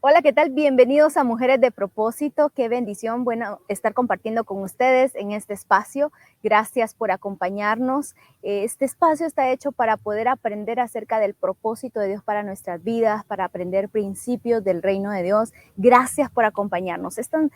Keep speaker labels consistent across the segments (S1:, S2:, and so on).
S1: Hola, ¿qué tal? Bienvenidos a Mujeres de Propósito. Qué bendición, bueno, estar compartiendo con ustedes en este espacio. Gracias por acompañarnos. Este espacio está hecho para poder aprender acerca del propósito de Dios para nuestras vidas, para aprender principios del reino de Dios. Gracias por acompañarnos. Es tan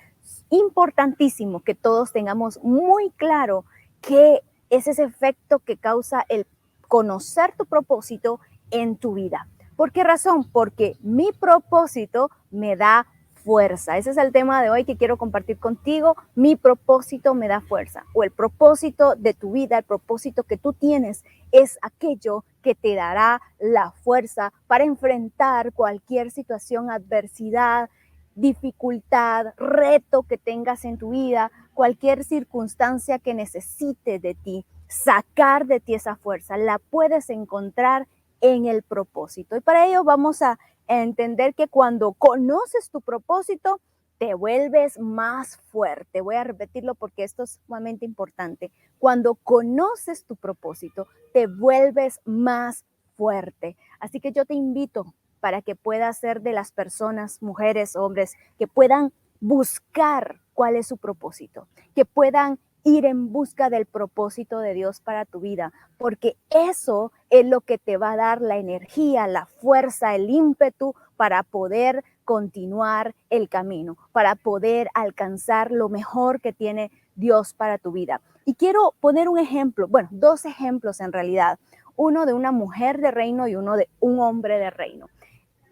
S1: importantísimo que todos tengamos muy claro qué es ese efecto que causa el conocer tu propósito en tu vida. ¿Por qué razón? Porque mi propósito me da fuerza. Ese es el tema de hoy que quiero compartir contigo. Mi propósito me da fuerza. O el propósito de tu vida, el propósito que tú tienes es aquello que te dará la fuerza para enfrentar cualquier situación, adversidad, dificultad, reto que tengas en tu vida, cualquier circunstancia que necesite de ti, sacar de ti esa fuerza, la puedes encontrar en el propósito. Y para ello vamos a entender que cuando conoces tu propósito, te vuelves más fuerte. Voy a repetirlo porque esto es sumamente importante. Cuando conoces tu propósito, te vuelves más fuerte. Así que yo te invito para que puedas ser de las personas, mujeres, hombres, que puedan buscar cuál es su propósito, que puedan ir en busca del propósito de Dios para tu vida, porque eso es lo que te va a dar la energía, la fuerza, el ímpetu para poder continuar el camino, para poder alcanzar lo mejor que tiene Dios para tu vida. Y quiero poner un ejemplo, bueno, dos ejemplos en realidad, uno de una mujer de reino y uno de un hombre de reino.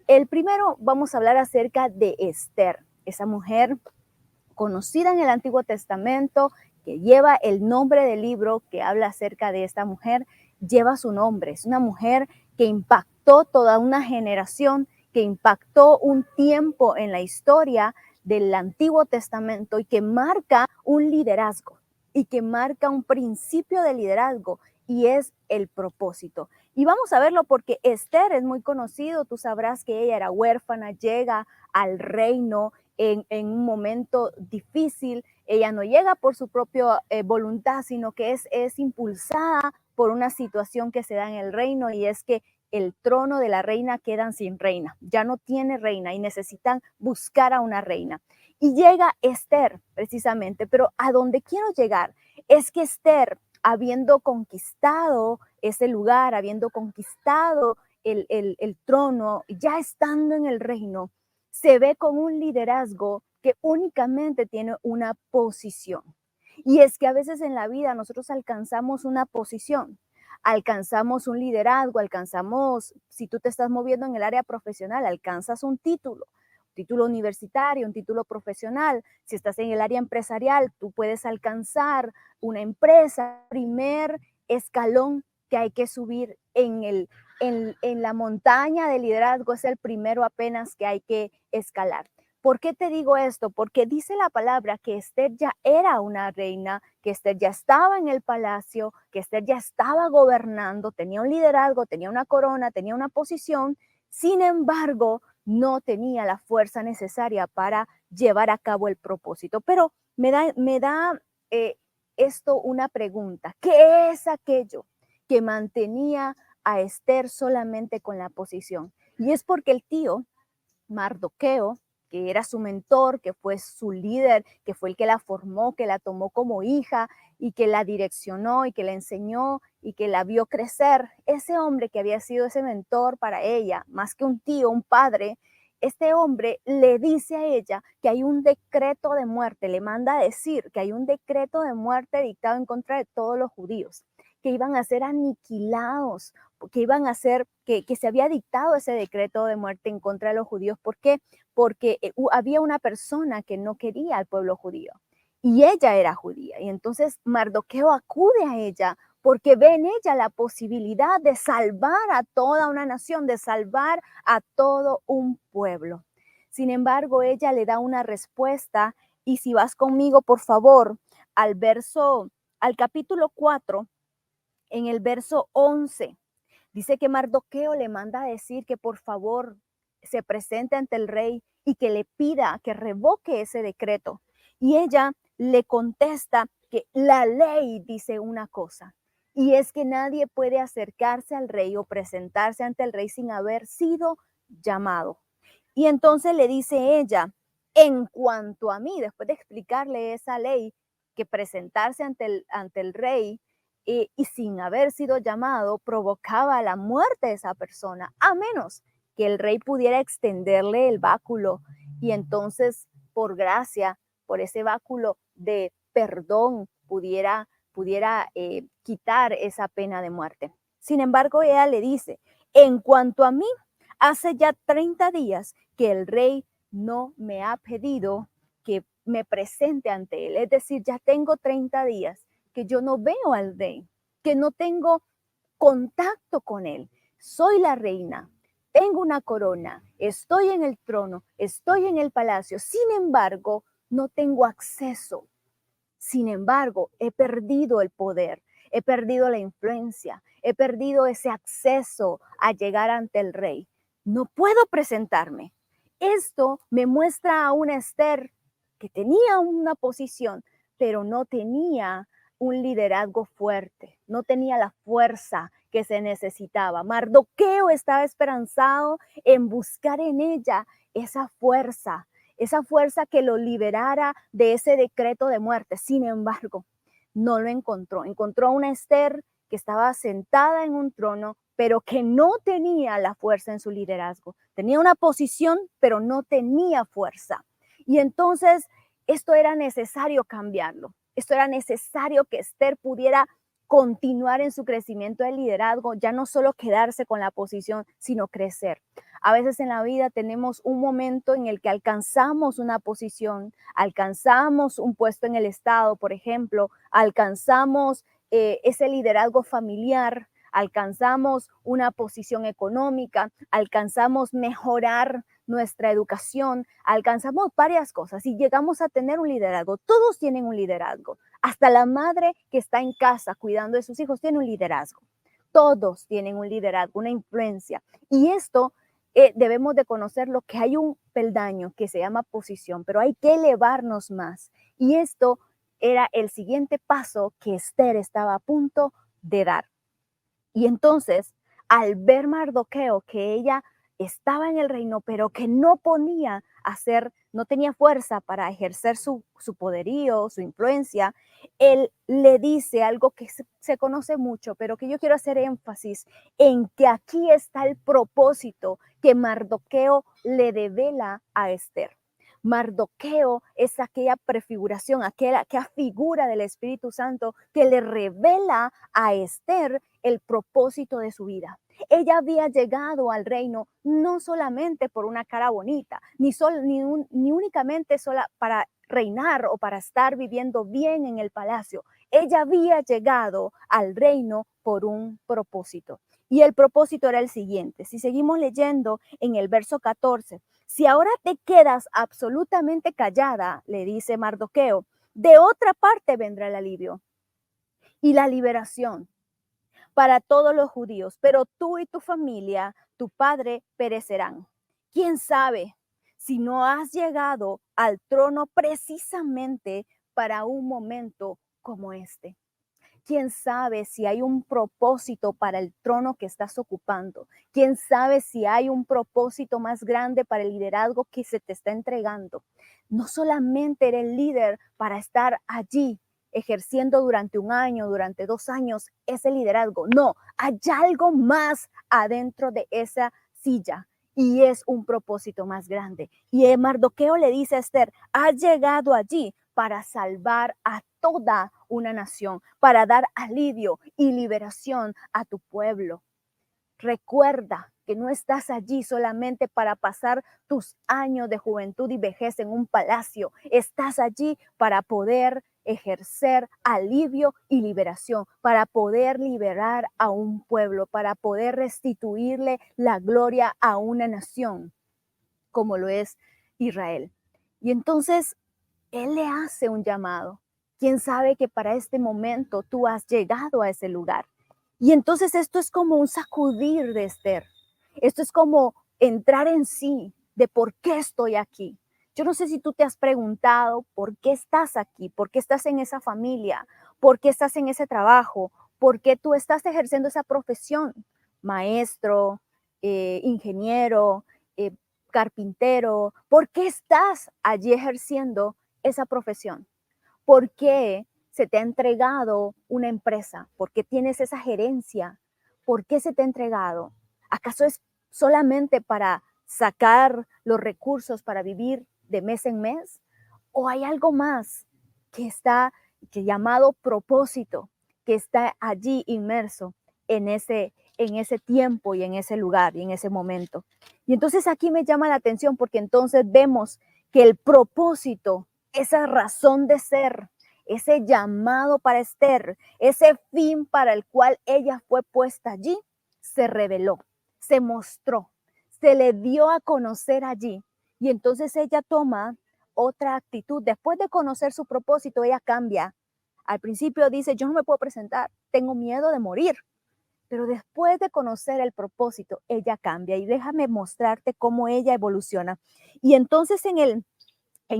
S1: El primero, vamos a hablar acerca de Esther, esa mujer conocida en el Antiguo Testamento, que lleva el nombre del libro que habla acerca de esta mujer, lleva su nombre. Es una mujer que impactó toda una generación, que impactó un tiempo en la historia del Antiguo Testamento y que marca un liderazgo y que marca un principio de liderazgo y es el propósito. Y vamos a verlo porque Esther es muy conocido, tú sabrás que ella era huérfana, llega al reino en un momento difícil. Ella no llega por su propia voluntad, sino que es impulsada por una situación que se da en el reino y es que el trono de la reina quedan sin reina, ya no tiene reina y necesitan buscar a una reina. Y llega Esther precisamente, pero a donde quiero llegar es que Esther, habiendo conquistado ese lugar, habiendo conquistado el trono, ya estando en el reino, se ve con un liderazgo que únicamente tiene una posición. Y es que a veces en la vida nosotros alcanzamos una posición, alcanzamos un liderazgo, alcanzamos, si tú te estás moviendo en el área profesional, alcanzas un título universitario, un título profesional. Si estás en el área empresarial, tú puedes alcanzar una empresa, primer escalón que hay que subir en la montaña de liderazgo, es el primero apenas que hay que escalar. ¿Por qué te digo esto? Porque dice la palabra que Esther ya era una reina, que Esther ya estaba en el palacio, que Esther ya estaba gobernando, tenía un liderazgo, tenía una corona, tenía una posición. Sin embargo, no tenía la fuerza necesaria para llevar a cabo el propósito. Pero me da esto una pregunta. ¿Qué es aquello que mantenía a Esther solamente con la posición? Y es porque el tío Mardoqueo, que era su mentor, que fue su líder, que fue el que la formó, que la tomó como hija y que la direccionó y que la enseñó y que la vio crecer, ese hombre que había sido ese mentor para ella, más que un tío, un padre, este hombre le dice a ella que hay un decreto de muerte, le manda a decir que hay un decreto de muerte dictado en contra de todos los judíos, que iban a ser aniquilados, que iban a ser, que se había dictado ese decreto de muerte en contra de los judíos. ¿Por qué? Porque había una persona que no quería al pueblo judío y ella era judía. Y entonces Mardoqueo acude a ella porque ve en ella la posibilidad de salvar a toda una nación, de salvar a todo un pueblo. Sin embargo, ella le da una respuesta y si vas conmigo, por favor, al capítulo 4, en el verso 11, dice que Mardoqueo le manda a decir que por favor se presente ante el rey y que le pida que revoque ese decreto. Y ella le contesta que la ley dice una cosa, y es que nadie puede acercarse al rey o presentarse ante el rey sin haber sido llamado. Y entonces le dice ella, en cuanto a mí, después de explicarle esa ley, que presentarse ante el rey y sin haber sido llamado provocaba la muerte de esa persona, a menos que el rey pudiera extenderle el báculo y entonces por gracia, por ese báculo de perdón, pudiera quitar esa pena de muerte. Sin embargo, ella le dice, en cuanto a mí, hace ya 30 días que el rey no me ha pedido que me presente ante él. Es decir, ya tengo 30 días que yo no veo al rey, que no tengo contacto con él. Soy la reina, tengo una corona, estoy en el trono, estoy en el palacio. Sin embargo, no tengo acceso. Sin embargo, he perdido el poder, he perdido la influencia, he perdido ese acceso a llegar ante el rey. No puedo presentarme. Esto me muestra a una Esther que tenía una posición, pero no tenía un liderazgo fuerte, no tenía la fuerza que se necesitaba. Mardoqueo estaba esperanzado en buscar en ella esa fuerza que lo liberara de ese decreto de muerte. Sin embargo, no lo encontró. Encontró a una Esther que estaba sentada en un trono, pero que no tenía la fuerza en su liderazgo. Tenía una posición, pero no tenía fuerza. Y entonces esto era necesario cambiarlo. Esto era necesario que Esther pudiera continuar en su crecimiento de liderazgo, ya no solo quedarse con la posición, sino crecer. A veces en la vida tenemos un momento en el que alcanzamos una posición, alcanzamos un puesto en el Estado, por ejemplo, alcanzamos ese liderazgo familiar, alcanzamos una posición económica, alcanzamos mejorar nuestra educación, alcanzamos varias cosas y llegamos a tener un liderazgo. Todos tienen un liderazgo. Hasta la madre que está en casa cuidando de sus hijos tiene un liderazgo. Todos tienen un liderazgo, una influencia. Y esto debemos de conocerlo, que hay un peldaño que se llama posición, pero hay que elevarnos más. Y esto era el siguiente paso que Esther estaba a punto de dar. Y entonces, al ver Mardoqueo que ella estaba en el reino, pero que no tenía fuerza para ejercer su poderío, su influencia, él le dice algo que se conoce mucho, pero que yo quiero hacer énfasis en que aquí está el propósito que Mardoqueo le devela a Esther. Mardoqueo es aquella prefiguración, aquella figura del Espíritu Santo que le revela a Esther el propósito de su vida. Ella había llegado al reino no solamente por una cara bonita, ni únicamente sola para reinar o para estar viviendo bien en el palacio. Ella había llegado al reino por un propósito. Y el propósito era el siguiente. Si seguimos leyendo en el verso 14, si ahora te quedas absolutamente callada, le dice Mardoqueo, de otra parte vendrá el alivio y la liberación para todos los judíos, pero tú y tu familia, tu padre, perecerán. ¿Quién sabe si no has llegado al trono precisamente para un momento como este? ¿Quién sabe si hay un propósito para el trono que estás ocupando? ¿Quién sabe si hay un propósito más grande para el liderazgo que se te está entregando? No solamente eres líder para estar allí ejerciendo durante un año, durante 2 años ese liderazgo. No, hay algo más adentro de esa silla y es un propósito más grande. Y Mardoqueo le dice a Esther, has llegado allí para salvar a toda una nación, para dar alivio y liberación a tu pueblo. Recuerda que no estás allí solamente para pasar tus años de juventud y vejez en un palacio. Estás allí para poder ejercer alivio y liberación, para poder liberar a un pueblo, para poder restituirle la gloria a una nación, como lo es Israel. Y entonces él le hace un llamado. ¿Quién sabe que para este momento tú has llegado a ese lugar? Y entonces esto es como un sacudir de Esther. Esto es como entrar en sí de por qué estoy aquí. Yo no sé si tú te has preguntado por qué estás aquí, por qué estás en esa familia, por qué estás en ese trabajo, por qué tú estás ejerciendo esa profesión, maestro, ingeniero, carpintero? ¿Por qué estás allí ejerciendo esa profesión? ¿Por qué se te ha entregado una empresa? ¿Por qué tienes esa gerencia? ¿Por qué se te ha entregado? ¿Acaso es solamente para sacar los recursos para vivir de mes en mes? ¿O hay algo más que está llamado propósito, que está allí inmerso en ese tiempo y en ese lugar y en ese momento? Y entonces aquí me llama la atención porque entonces vemos que el propósito, esa razón de ser, ese llamado para Esther, ese fin para el cual ella fue puesta allí, se reveló, se mostró, se le dio a conocer allí. Y entonces ella toma otra actitud. Después de conocer su propósito, ella cambia. Al principio dice, yo no me puedo presentar, tengo miedo de morir. Pero después de conocer el propósito, ella cambia. Y déjame mostrarte cómo ella evoluciona. Y entonces en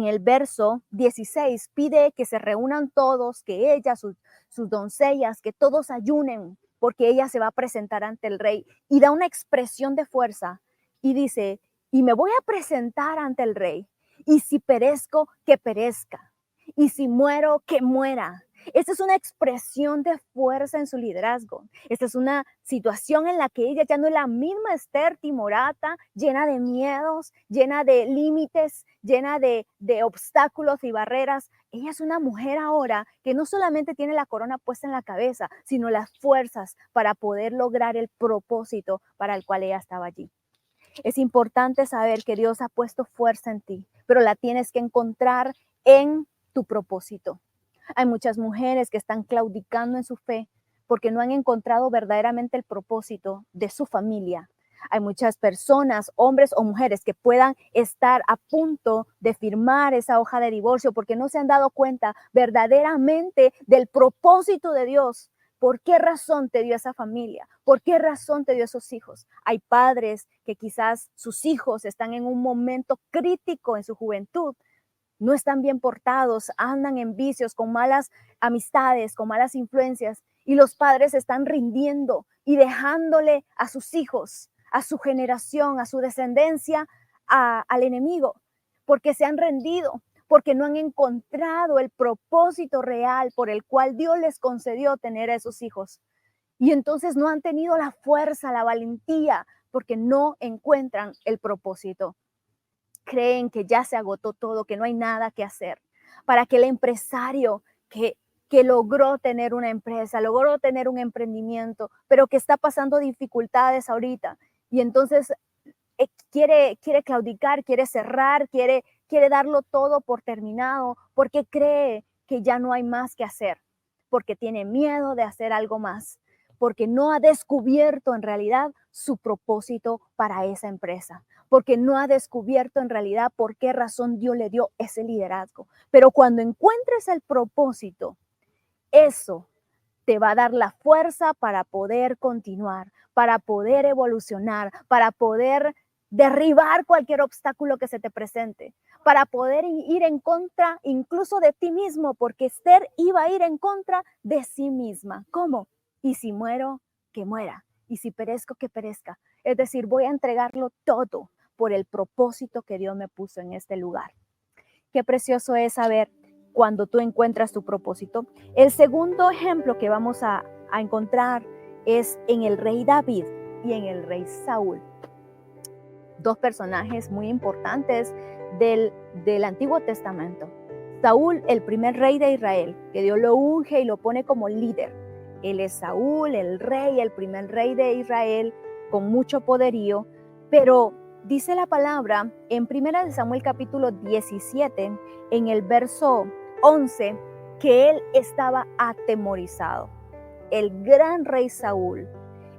S1: el verso 16 pide que se reúnan todos, que ella, sus doncellas, que todos ayunen, porque ella se va a presentar ante el rey. Y da una expresión de fuerza y dice, y me voy a presentar ante el rey. Y si perezco, que perezca. Y si muero, que muera. Esta es una expresión de fuerza en su liderazgo. Esta es una situación en la que ella ya no es la misma Esther timorata, llena de miedos, llena de límites, llena de obstáculos y barreras. Ella es una mujer ahora que no solamente tiene la corona puesta en la cabeza, sino las fuerzas para poder lograr el propósito para el cual ella estaba allí. Es importante saber que Dios ha puesto fuerza en ti, pero la tienes que encontrar en tu propósito. Hay muchas mujeres que están claudicando en su fe porque no han encontrado verdaderamente el propósito de su familia. Hay muchas personas, hombres o mujeres, que puedan estar a punto de firmar esa hoja de divorcio porque no se han dado cuenta verdaderamente del propósito de Dios. ¿Por qué razón te dio esa familia? ¿Por qué razón te dio esos hijos? Hay padres que quizás sus hijos están en un momento crítico en su juventud, no están bien portados, andan en vicios, con malas amistades, con malas influencias, y los padres están rindiendo y dejándole a sus hijos, a su generación, a su descendencia, al enemigo, porque se han rendido, porque no han encontrado el propósito real por el cual Dios les concedió tener a esos hijos. Y entonces no han tenido la fuerza, la valentía, porque no encuentran el propósito. Creen que ya se agotó todo, que no hay nada que hacer. Para que el empresario que logró tener una empresa, logró tener un emprendimiento, pero que está pasando dificultades ahorita, y entonces quiere claudicar, quiere cerrar, quiere darlo todo por terminado, porque cree que ya no hay más que hacer, porque tiene miedo de hacer algo más, porque no ha descubierto en realidad su propósito para esa empresa, porque no ha descubierto en realidad por qué razón Dios le dio ese liderazgo. Pero cuando encuentres el propósito, eso te va a dar la fuerza para poder continuar, para poder evolucionar, para poder derribar cualquier obstáculo que se te presente, para poder ir en contra incluso de ti mismo, porque Esther iba a ir en contra de sí misma. ¿Cómo? Y si muero, que muera. Y si perezco, que perezca. Es decir, voy a entregarlo todo por el propósito que Dios me puso en este lugar. Qué precioso es saber cuando tú encuentras tu propósito. El segundo ejemplo que vamos a encontrar es en el rey David y en el rey Saúl. Dos personajes muy importantes del Antiguo Testamento. Saúl, el primer rey de Israel, que Dios lo unge y lo pone como líder. Él es Saúl, el rey, el primer rey de Israel, con mucho poderío, pero dice la palabra en 1 Samuel capítulo 17, en el verso 11, que él estaba atemorizado. El gran rey Saúl,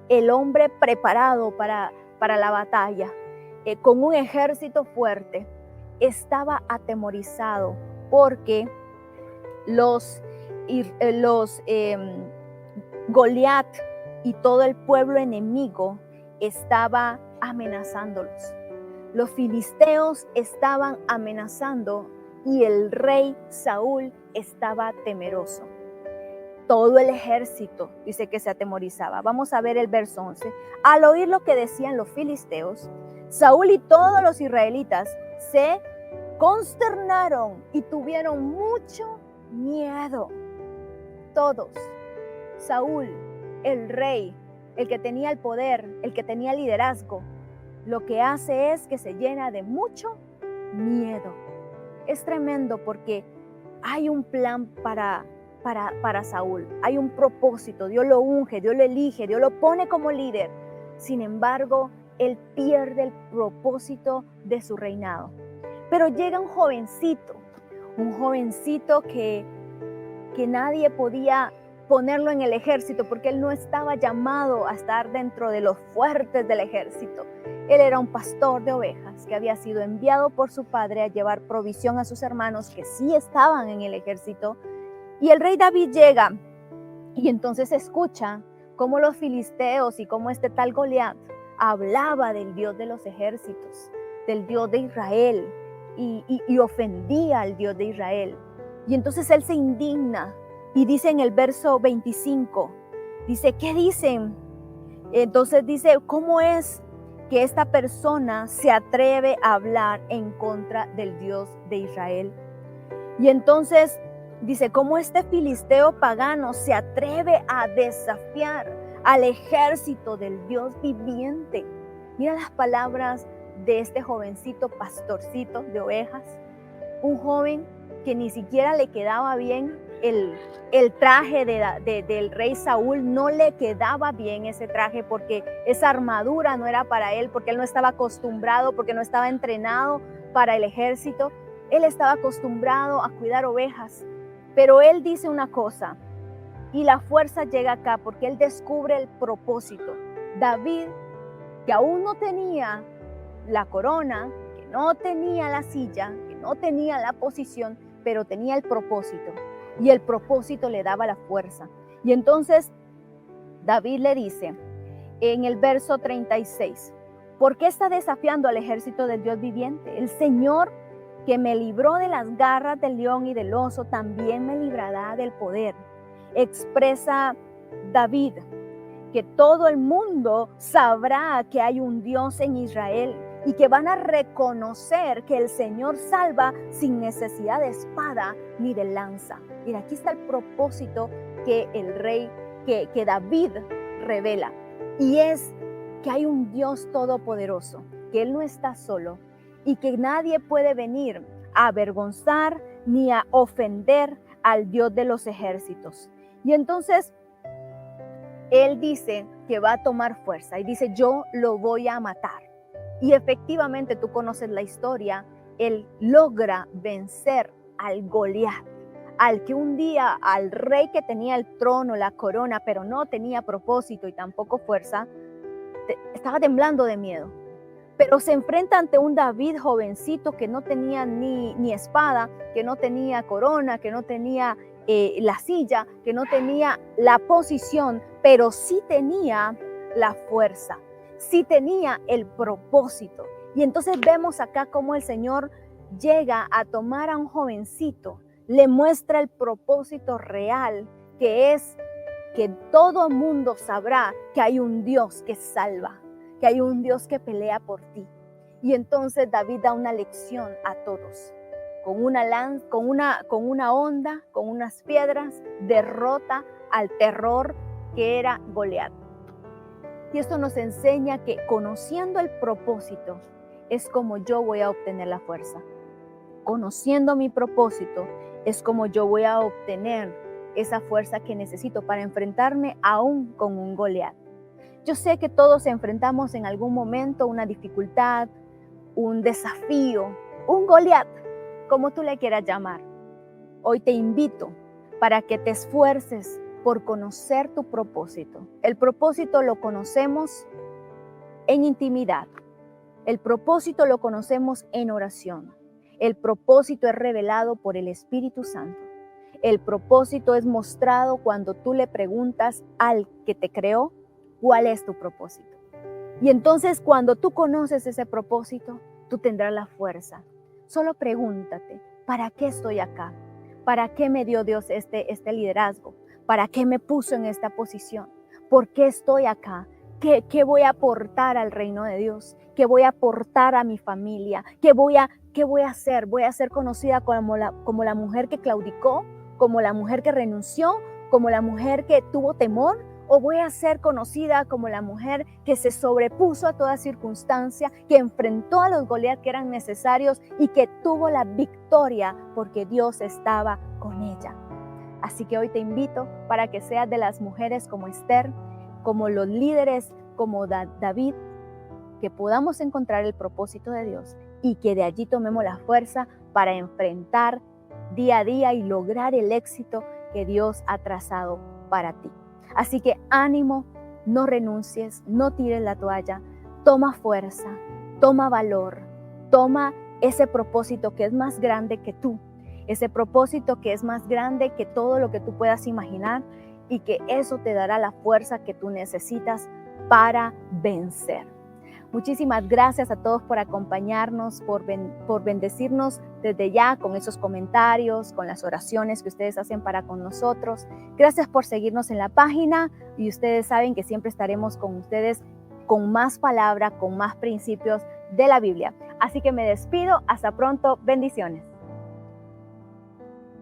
S1: el hombre preparado para la batalla, con un ejército fuerte, estaba atemorizado porque los Goliat y todo el pueblo enemigo estaba amenazándolos. Los filisteos estaban amenazando y el rey Saúl estaba temeroso. Todo el ejército dice que se atemorizaba. Vamos a ver el verso 11. Al oír lo que decían los filisteos, Saúl y todos los israelitas se consternaron y tuvieron mucho miedo. Todos. Saúl, el rey, el que tenía el poder, el que tenía liderazgo, lo que hace es que se llena de mucho miedo. Es tremendo porque hay un plan para Saúl, hay un propósito, Dios lo unge, Dios lo elige, Dios lo pone como líder. Sin embargo, él pierde el propósito de su reinado. Pero llega un jovencito que nadie podía ponerlo en el ejército porque él no estaba llamado a estar dentro de los fuertes del ejército. Él era un pastor de ovejas que había sido enviado por su padre a llevar provisión a sus hermanos que sí estaban en el ejército. Y el rey David llega y entonces escucha cómo los filisteos y cómo este tal Goliat hablaba del Dios de los ejércitos, del Dios de Israel y ofendía al Dios de Israel. Y entonces él se indigna y dice en el verso 25, dice, ¿qué dicen? Entonces dice, ¿cómo es que esta persona se atreve a hablar en contra del Dios de Israel? Y entonces dice, ¿cómo este filisteo pagano se atreve a desafiar al ejército del Dios viviente? Mira las palabras de este jovencito pastorcito de ovejas, un joven que ni siquiera le quedaba bien el traje del rey Saúl, no le quedaba bien ese traje porque esa armadura no era para él, porque él no estaba acostumbrado, porque no estaba entrenado para el ejército. Él estaba acostumbrado a cuidar ovejas, pero él dice una cosa y la fuerza llega acá porque él descubre el propósito. David, que aún no tenía la corona, que no tenía la silla, que no tenía la posición, pero tenía el propósito. Y el propósito le daba la fuerza. Y entonces David le dice en el verso 36, ¿por qué está desafiando al ejército del Dios viviente? El Señor que me libró de las garras del león y del oso, también me librará del poder. Expresa David que todo el mundo sabrá que hay un Dios en Israel y que van a reconocer que el Señor salva sin necesidad de espada ni de lanza. Mira, aquí está el propósito que el rey, que David revela. Y es que hay un Dios todopoderoso, que Él no está solo y que nadie puede venir a avergonzar ni a ofender al Dios de los ejércitos. Y entonces Él dice que va a tomar fuerza y dice, yo lo voy a matar. Y efectivamente tú conoces la historia, él logra vencer al Goliat, al que un día, al rey que tenía el trono, la corona, pero no tenía propósito y tampoco fuerza, estaba temblando de miedo. Pero se enfrenta ante un David jovencito que no tenía ni espada, que no tenía corona, que no tenía la silla, que no tenía la posición, pero sí tenía la fuerza, sí tenía el propósito. Y entonces vemos acá cómo el Señor llega a tomar a un jovencito, le muestra el propósito real, que es que todo mundo sabrá que hay un Dios que salva, que hay un Dios que pelea por ti. Y entonces David da una lección a todos. Con una lanza, con una honda, con unas piedras, derrota al terror que era Goliat. Y esto nos enseña que conociendo el propósito es como yo voy a obtener la fuerza. Conociendo mi propósito es como yo voy a obtener esa fuerza que necesito para enfrentarme aún con un Goliat. Yo sé que todos enfrentamos en algún momento una dificultad, un desafío, un Goliat, como tú le quieras llamar. Hoy te invito para que te esfuerces por conocer tu propósito. El propósito lo conocemos en intimidad. El propósito lo conocemos en oración. El propósito es revelado por el Espíritu Santo. El propósito es mostrado cuando tú le preguntas al que te creó cuál es tu propósito. Y entonces cuando tú conoces ese propósito, tú tendrás la fuerza. Solo pregúntate, ¿para qué estoy acá? ¿Para qué me dio Dios este liderazgo? ¿Para qué me puso en esta posición? ¿Por qué estoy acá? ¿Qué voy a aportar al reino de Dios? ¿Qué voy a aportar a mi familia? ¿Qué voy a hacer? ¿Voy a ser conocida como la mujer que claudicó? ¿Como la mujer que renunció? ¿Como la mujer que tuvo temor? ¿O voy a ser conocida como la mujer que se sobrepuso a toda circunstancia, que enfrentó a los Goliat que eran necesarios y que tuvo la victoria porque Dios estaba con ella? Así que hoy te invito para que seas de las mujeres como Esther, como los líderes como David, que podamos encontrar el propósito de Dios y que de allí tomemos la fuerza para enfrentar día a día y lograr el éxito que Dios ha trazado para ti. Así que ánimo, no renuncies, no tires la toalla, toma fuerza, toma valor, toma ese propósito que es más grande que tú, ese propósito que es más grande que todo lo que tú puedas imaginar y que eso te dará la fuerza que tú necesitas para vencer. Muchísimas gracias a todos por acompañarnos, por bendecirnos desde ya con esos comentarios, con las oraciones que ustedes hacen para con nosotros. Gracias por seguirnos en la página y ustedes saben que siempre estaremos con ustedes con más palabra, con más principios de la Biblia. Así que me despido. Hasta pronto. Bendiciones.